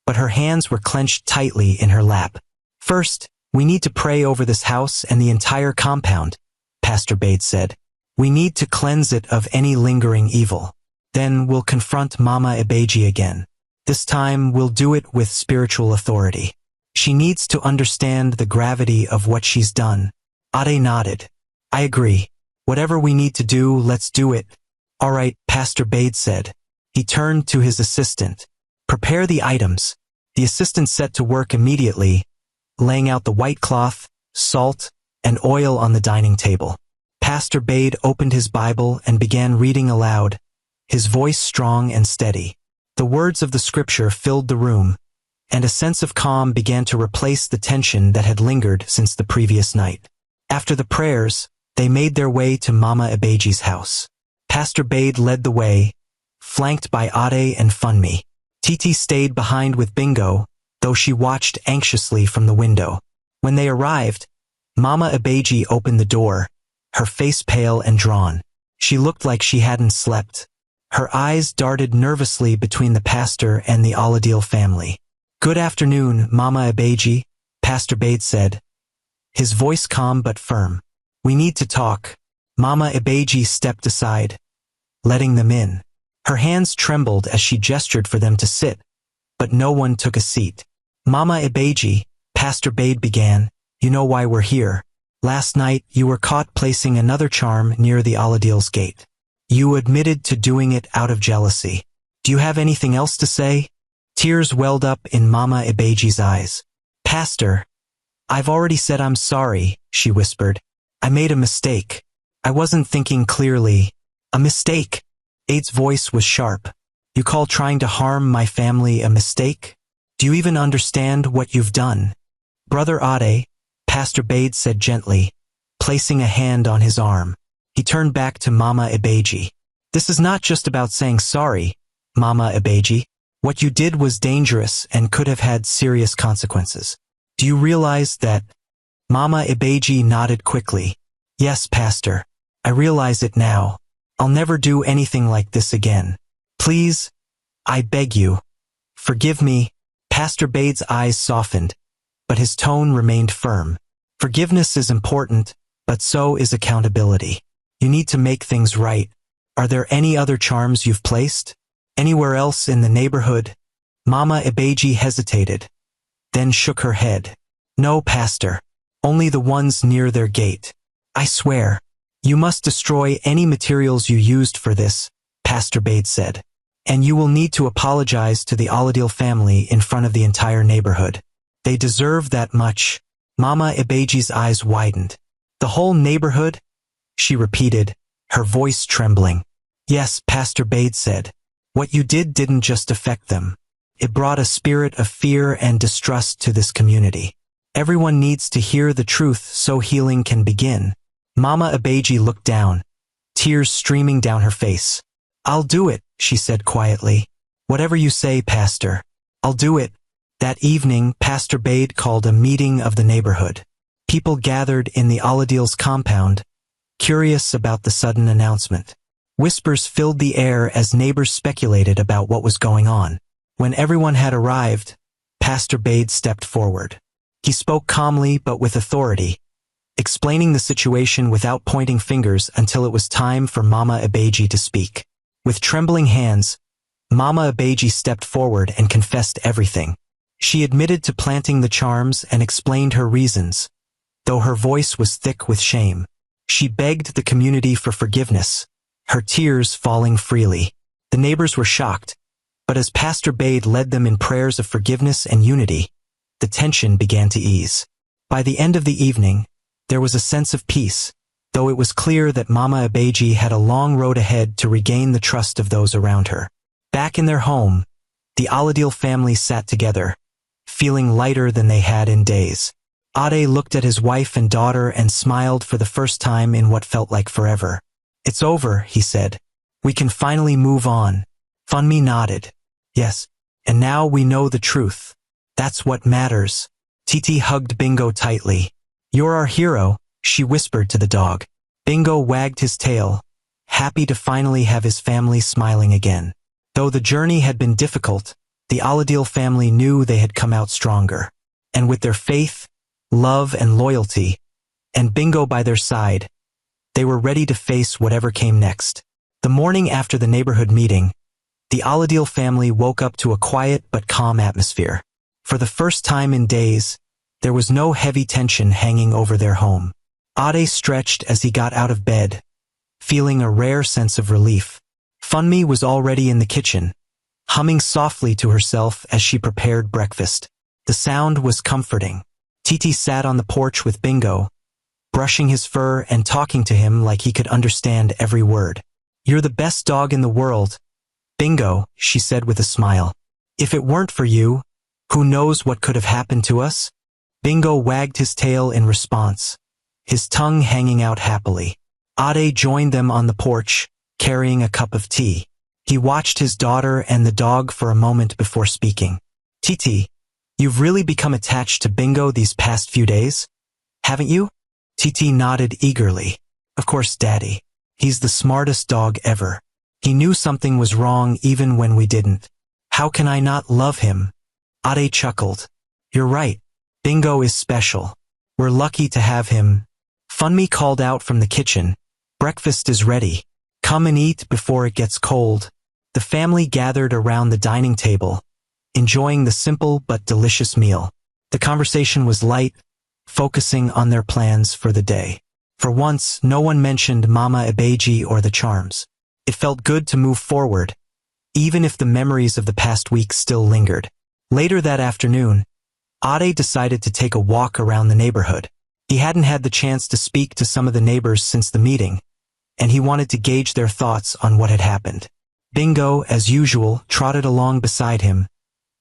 A: but her hands were clenched tightly in her lap. First, we need to pray over this house and the entire compound, Pastor Bade said. We need to cleanse it of any lingering evil. Then we'll confront Mama Abeji again. This time we'll do it with spiritual authority. She needs to understand the gravity of what she's done. Ade nodded. I agree. Whatever we need to do, let's do it. All right, Pastor Bade said. He turned to his assistant. Prepare the items. The assistant set to work immediately, laying out the white cloth, salt, and oil on the dining table. Pastor Bade opened his Bible and began reading aloud, his voice strong and steady. The words of the scripture filled the room, and a sense of calm began to replace the tension that had lingered since the previous night. After the prayers, they made their way to Mama Abeji's house. Pastor Bade led the way, flanked by Ade and Funmi. Titi stayed behind with Bingo, though she watched anxiously from the window. When they arrived, Mama Abeji opened the door, her face pale and drawn. She looked like she hadn't slept. Her eyes darted nervously between the pastor and the Aladil family. Good afternoon, Mama Abeji, Pastor Bade said, his voice calm but firm. We need to talk. Mama Abeji stepped aside, letting them in. Her hands trembled as she gestured for them to sit, but no one took a seat. Mama Abeji, Pastor Bade began, you know why we're here. Last night you were caught placing another charm near the Aladil's gate. You admitted to doing it out of jealousy. Do you have anything else to say? Tears welled up in Mama Abeji's eyes. Pastor, I've already said I'm sorry, she whispered. I made a mistake. I wasn't thinking clearly. A mistake? Ade's voice was sharp. You call trying to harm my family a mistake? Do you even understand what you've done? Brother Ade, Pastor Bade said gently, placing a hand on his arm. He turned back to Mama Abeji. This is not just about saying sorry, Mama Abeji. What you did was dangerous and could have had serious consequences. Do you realize that? Mama Abeji nodded quickly. Yes, Pastor. I realize it now. I'll never do anything like this again. Please, I beg you. Forgive me. Pastor Bade's eyes softened, but his tone remained firm. Forgiveness is important, but so is accountability. You need to make things right. Are there any other charms you've placed? Anywhere else in the neighborhood? Mama Ibeji hesitated, then shook her head. No, Pastor. Only the ones near their gate. I swear. You must destroy any materials you used for this, Pastor Bade said. And you will need to apologize to the Aladil family in front of the entire neighborhood. They deserve that much. Mama Ibeji's eyes widened. The whole neighborhood? She repeated, her voice trembling. Yes, Pastor Bade said. What you did didn't just affect them. It brought a spirit of fear and distrust to this community. Everyone needs to hear the truth so healing can begin. Mama Ibeji looked down, tears streaming down her face. I'll do it, she said quietly. Whatever you say, Pastor. I'll do it. That evening, Pastor Bade called a meeting of the neighborhood. People gathered in the Aladil's compound, curious about the sudden announcement. Whispers filled the air as neighbors speculated about what was going on. When everyone had arrived, Pastor Bade stepped forward. He spoke calmly but with authority, explaining the situation without pointing fingers until it was time for Mama Ibeji to speak. With trembling hands, Mama Ibeji stepped forward and confessed everything. She admitted to planting the charms and explained her reasons, though her voice was thick with shame. She begged the community for forgiveness, her tears falling freely. The neighbors were shocked, but as Pastor Bade led them in prayers of forgiveness and unity, the tension began to ease. By the end of the evening, there was a sense of peace, though it was clear that Mama Ibeji had a long road ahead to regain the trust of those around her. Back in their home, the Aladil family sat together, feeling lighter than they had in days. Ade looked at his wife and daughter and smiled for the first time in what felt like forever. It's over, he said. We can finally move on. Funmi nodded. Yes, and now we know the truth. That's what matters. Titi hugged Bingo tightly. You're our hero, she whispered to the dog. Bingo wagged his tail, happy to finally have his family smiling again. Though the journey had been difficult, the Aladil family knew they had come out stronger. And with their faith, love and loyalty, and Bingo by their side, they were ready to face whatever came next. The morning after the neighborhood meeting, the Aladil family woke up to a quiet but calm atmosphere. For the first time in days, there was no heavy tension hanging over their home. Ade stretched as he got out of bed, feeling a rare sense of relief. Funmi was already in the kitchen, humming softly to herself as she prepared breakfast. The sound was comforting. Titi sat on the porch with Bingo, brushing his fur and talking to him like he could understand every word. You're the best dog in the world, Bingo, she said with a smile. If it weren't for you, who knows what could have happened to us? Bingo wagged his tail in response, his tongue hanging out happily. Ade joined them on the porch, carrying a cup of tea. He watched his daughter and the dog for a moment before speaking. Titi, you've really become attached to Bingo these past few days, haven't you? Titi nodded eagerly. Of course, Daddy. He's the smartest dog ever. He knew something was wrong even when we didn't. How can I not love him? Ade chuckled. You're right. Bingo is special. We're lucky to have him. Funmi called out from the kitchen. Breakfast is ready. Come and eat before it gets cold. The family gathered around the dining table, enjoying the simple but delicious meal. The conversation was light, focusing on their plans for the day. For once, no one mentioned Mama Ibeji or the charms. It felt good to move forward, even if the memories of the past week still lingered. Later that afternoon, Ade decided to take a walk around the neighborhood. He hadn't had the chance to speak to some of the neighbors since the meeting, and he wanted to gauge their thoughts on what had happened. Bingo, as usual, trotted along beside him,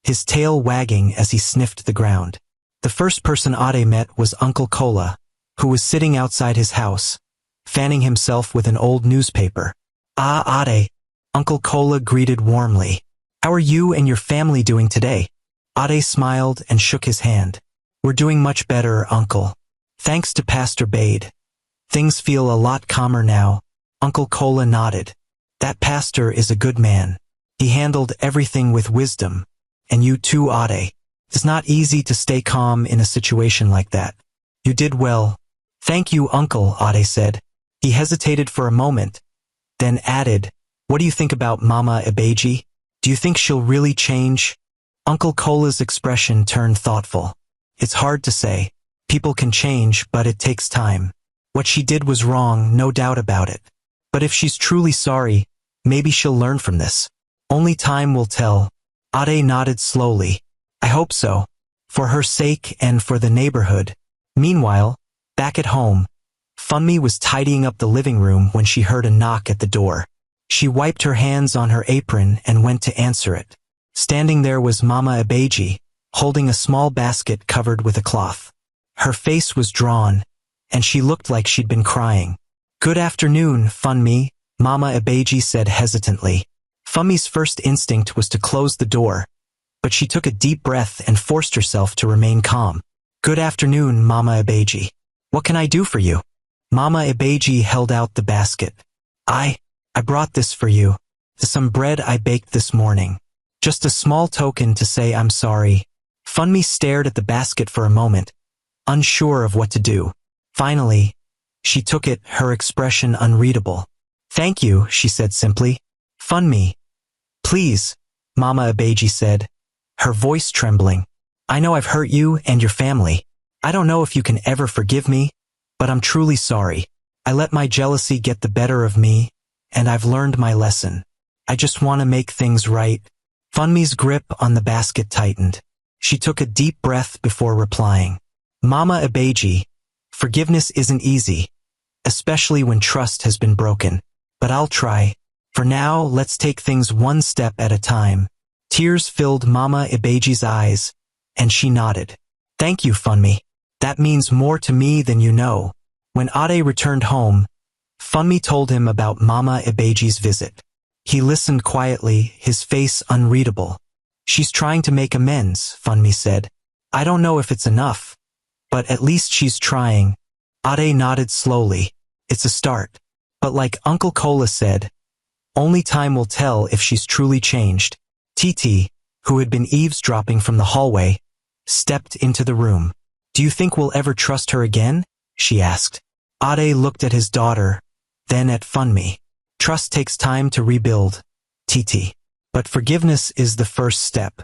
A: his tail wagging as he sniffed the ground. The first person Ade met was Uncle Kola, who was sitting outside his house, fanning himself with an old newspaper. Ah, Ade, Uncle Kola greeted warmly. How are you and your family doing today? Ade smiled and shook his hand. We're doing much better, Uncle. Thanks to Pastor Bade. Things feel a lot calmer now. Uncle Kola nodded. That pastor is a good man. He handled everything with wisdom. And you too, Ade. It's not easy to stay calm in a situation like that. You did well. Thank you, Uncle, Ade said. He hesitated for a moment, then added, what do you think about Mama Ibeji? Do you think she'll really change? Uncle Kola's expression turned thoughtful. It's hard to say. People can change, but it takes time. What she did was wrong, no doubt about it. But if she's truly sorry, maybe she'll learn from this. Only time will tell. Ade nodded slowly. I hope so. For her sake and for the neighborhood. Meanwhile, back at home, Funmi was tidying up the living room when she heard a knock at the door. She wiped her hands on her apron and went to answer it. Standing there was Mama Ibeji, holding a small basket covered with a cloth. Her face was drawn, and she looked like she'd been crying. Good afternoon, Funmi, Mama Ibeji said hesitantly. Funmi's first instinct was to close the door, but she took a deep breath and forced herself to remain calm. Good afternoon, Mama Ibeji. What can I do for you? Mama Ibeji held out the basket. I brought this for you. Some bread I baked this morning. Just a small token to say I'm sorry. Funmi stared at the basket for a moment, unsure of what to do. Finally, she took it, her expression unreadable. Thank you, she said simply. Funmi. Please, Mama Ibeji said, her voice trembling. I know I've hurt you and your family. I don't know if you can ever forgive me, but I'm truly sorry. I let my jealousy get the better of me, and I've learned my lesson. I just want to make things right. Funmi's grip on the basket tightened. She took a deep breath before replying. Mama Ibeji, forgiveness isn't easy, especially when trust has been broken. But I'll try. For now, let's take things one step at a time. Tears filled Mama Ibeji's eyes, and she nodded. Thank you, Funmi. That means more to me than you know. When Ade returned home, Funmi told him about Mama Ibeji's visit. He listened quietly, his face unreadable. She's trying to make amends, Funmi said. I don't know if it's enough, but at least she's trying. Ade nodded slowly. It's a start. But like Uncle Kola said, only time will tell if she's truly changed. Titi, who had been eavesdropping from the hallway, stepped into the room. Do you think we'll ever trust her again? She asked. Ade looked at his daughter, then at Funmi. Trust takes time to rebuild, Titi. But forgiveness is the first step.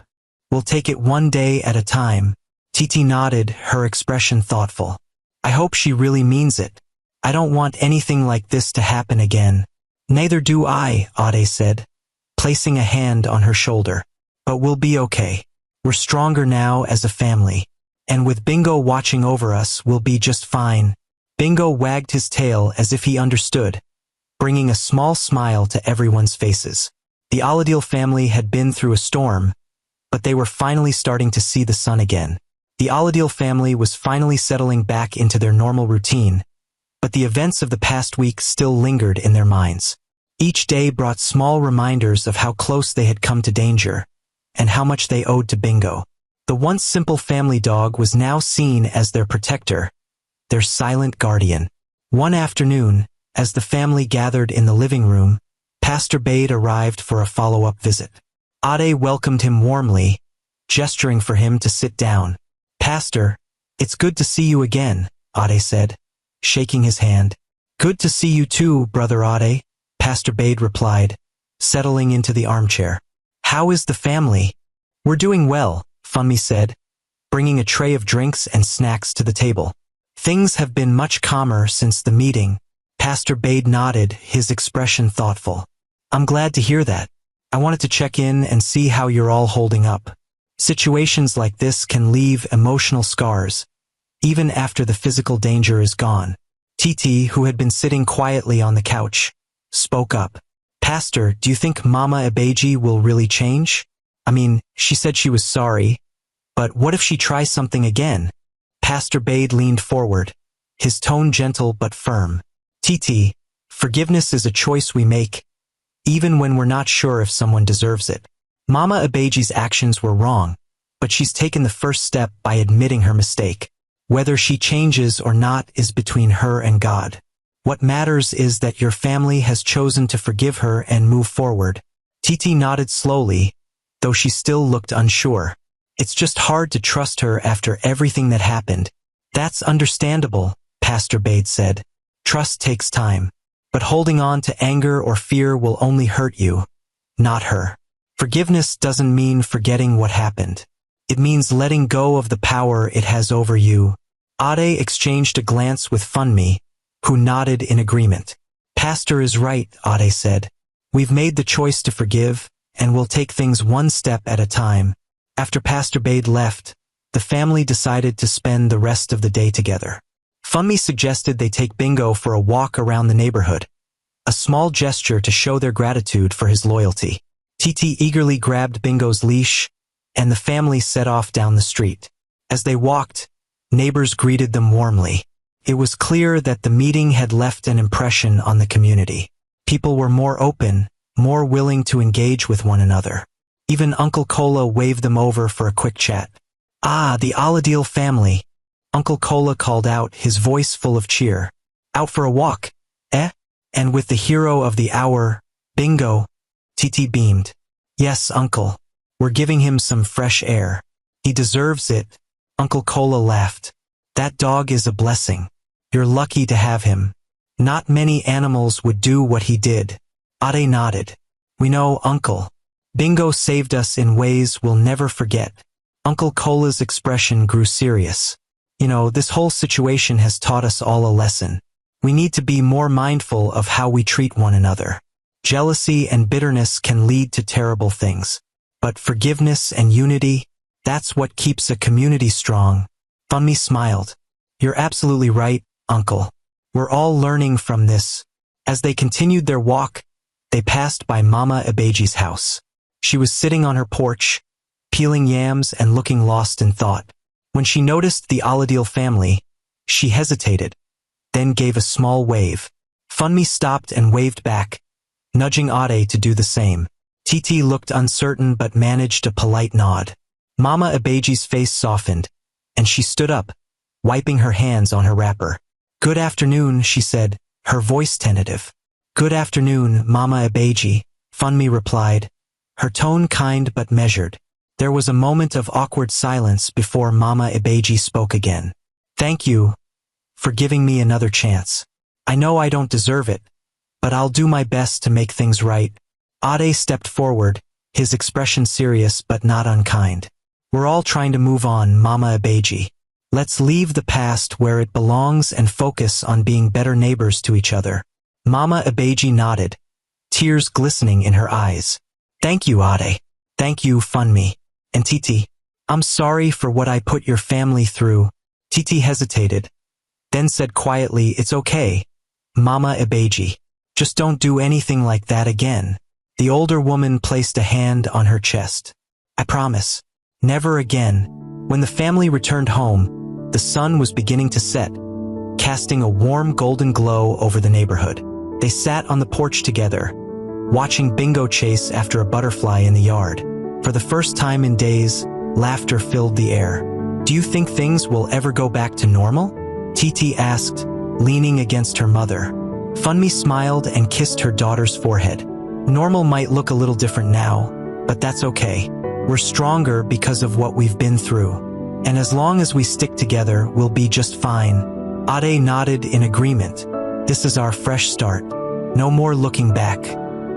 A: We'll take it one day at a time. Titi nodded, her expression thoughtful. I hope she really means it. I don't want anything like this to happen again. Neither do I, Ade said, placing a hand on her shoulder. But we'll be okay. We're stronger now as a family. And with Bingo watching over us, we'll be just fine. Bingo wagged his tail as if he understood, bringing a small smile to everyone's faces. The Aladil family had been through a storm, but they were finally starting to see the sun again. The Aladil family was finally settling back into their normal routine, but the events of the past week still lingered in their minds. Each day brought small reminders of how close they had come to danger, and how much they owed to Bingo. The once simple family dog was now seen as their protector, their silent guardian. One afternoon, as the family gathered in the living room, Pastor Bade arrived for a follow-up visit. Ade welcomed him warmly, gesturing for him to sit down. Pastor, it's good to see you again, Ade said, shaking his hand. Good to see you too, Brother Ade, Pastor Bade replied, settling into the armchair. How is the family? We're doing well, Funmi said, bringing a tray of drinks and snacks to the table. Things have been much calmer since the meeting. Pastor Bade nodded, his expression thoughtful. I'm glad to hear that. I wanted to check in and see how you're all holding up. Situations like this can leave emotional scars, even after the physical danger is gone. Titi, who had been sitting quietly on the couch, spoke up. Pastor, do you think Mama Ibeji will really change? I mean, she said she was sorry, but what if she tries something again? Pastor Bade leaned forward, his tone gentle but firm. Titi, forgiveness is a choice we make, even when we're not sure if someone deserves it. Mama Ibeji's actions were wrong, but she's taken the first step by admitting her mistake. Whether she changes or not is between her and God. What matters is that your family has chosen to forgive her and move forward. Titi nodded slowly, though she still looked unsure. It's just hard to trust her after everything that happened. That's understandable, Pastor Bade said. Trust takes time. But holding on to anger or fear will only hurt you, not her. Forgiveness doesn't mean forgetting what happened. It means letting go of the power it has over you. Ade exchanged a glance with Funmi, who nodded in agreement. Pastor is right, Ade said. We've made the choice to forgive, and we'll take things one step at a time. After Pastor Bade left, the family decided to spend the rest of the day together. Funmi suggested they take Bingo for a walk around the neighborhood, a small gesture to show their gratitude for his loyalty. Titi eagerly grabbed Bingo's leash, and the family set off down the street. As they walked, neighbors greeted them warmly. It was clear that the meeting had left an impression on the community. People were more open, more willing to engage with one another. Even Uncle Kola waved them over for a quick chat. Ah, the Aladil family, Uncle Kola called out, his voice full of cheer. Out for a walk, eh? And with the hero of the hour, Bingo, Titi beamed. Yes, Uncle. We're giving him some fresh air. He deserves it. Uncle Kola laughed. That dog is a blessing. You're lucky to have him. Not many animals would do what he did. Ade nodded. We know, Uncle. Bingo saved us in ways we'll never forget. Uncle Kola's expression grew serious. You know, this whole situation has taught us all a lesson. We need to be more mindful of how we treat one another. Jealousy and bitterness can lead to terrible things. But forgiveness and unity, that's what keeps a community strong. Funmi smiled. You're absolutely right, Uncle. We're all learning from this. As they continued their walk, they passed by Mama Abeji's house. She was sitting on her porch, peeling yams and looking lost in thought. When she noticed the Aladil family, she hesitated, then gave a small wave. Funmi stopped and waved back, nudging Ade to do the same. Titi looked uncertain but managed a polite nod. Mama Abeji's face softened, and she stood up, wiping her hands on her wrapper. Good afternoon, she said, her voice tentative. Good afternoon, Mama Abeji, Funmi replied, her tone kind but measured. There was a moment of awkward silence before Mama Abeji spoke again. Thank you for giving me another chance. I know I don't deserve it, but I'll do my best to make things right. Ade stepped forward, his expression serious but not unkind. We're all trying to move on, Mama Abeji. Let's leave the past where it belongs and focus on being better neighbors to each other. Mama Abeji nodded, tears glistening in her eyes. Thank you, Ade. Thank you, Funmi. And Titi, I'm sorry for what I put your family through. Titi hesitated, then said quietly, it's okay, Mama Abeji. Just don't do anything like that again. The older woman placed a hand on her chest. I promise. Never again. When the family returned home, the sun was beginning to set, casting a warm golden glow over the neighborhood. They sat on the porch together, watching Bingo chase after a butterfly in the yard. For the first time in days, laughter filled the air. Do you think things will ever go back to normal? Titi asked, leaning against her mother. Funmi smiled and kissed her daughter's forehead. Normal might look a little different now, but that's okay. We're stronger because of what we've been through. And as long as we stick together, we'll be just fine. Ade nodded in agreement. This is our fresh start. No more looking back.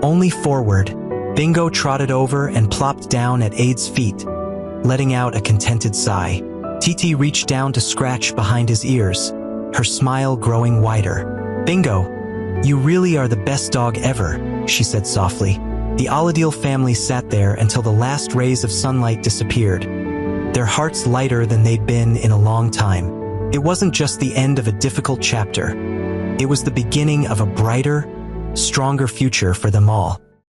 A: Only forward. Bingo trotted over and plopped down at Ade's feet, letting out a contented sigh. Titi reached down to scratch behind his ears, her smile growing wider. Bingo, you really are the best dog ever, she said softly. The Aladil family sat there until the last rays of sunlight disappeared, their hearts lighter than they'd been in a long time. It wasn't just the end of a difficult chapter. It was the beginning of a brighter, stronger future for them all.